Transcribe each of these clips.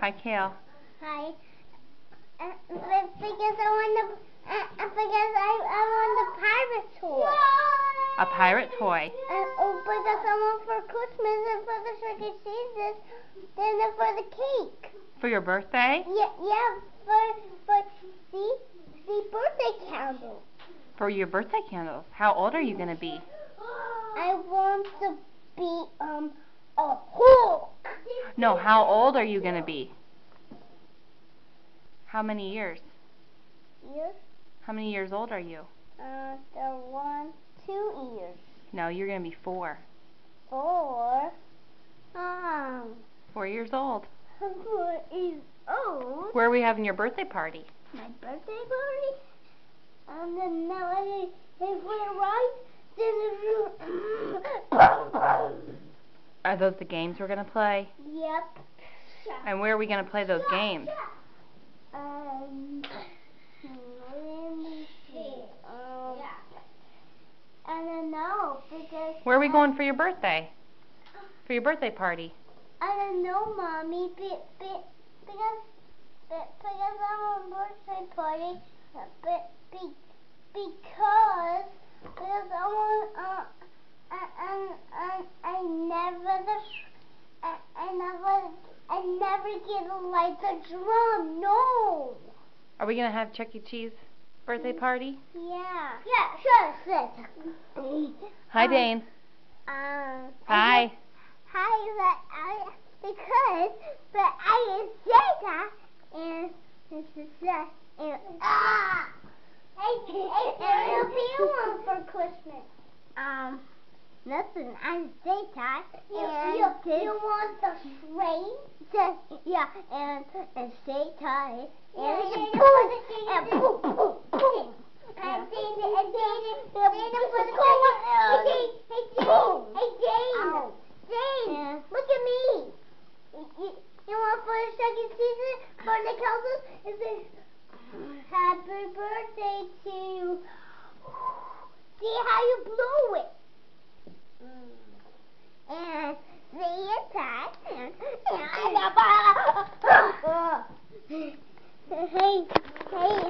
Hi, Kale. Hi. Because I want the pirate toy. A pirate toy. Because I want for Christmas and for the Sugar Jesus, then for the cake. For your birthday? Yeah, see birthday candles. For your birthday candles. How old are you going to be? I want to be a Hulk. No, how old are you going to be? How many years? Years? How many years old are you? 2 years. No, you're going to be 4. 4? 4 years old. 4 years old? Where are we having your birthday party? My birthday party? Then now if we're right, Are those the games we're going to play? Yep. And where are we going to play those games? Let me see. I don't know because. Where are we going for your birthday? For your birthday party? I don't know, Mommy. Because I'm on a birthday party. Because I want I never get like a drum. No. Are we going to have Chuck E. Cheese birthday party? Yeah. Sure. Hi, Dane. Hi. Hi, but I is Santa and this is that and it'll be one for Christmas. Nothing. I'm Santa and you want the train? Yeah, and Santa and boom. And Jane, look at me. You want for the second season for the council? It says, happy birthday to you. See how you blew it. And see it back. Hey,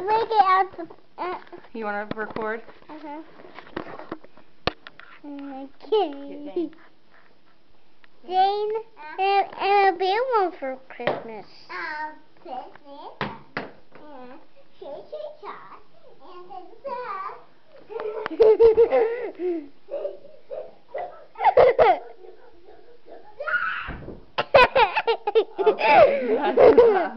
make it out to... You want to record? Okay. Jane, and a big one for Christmas. Christmas. Okay, that's enough.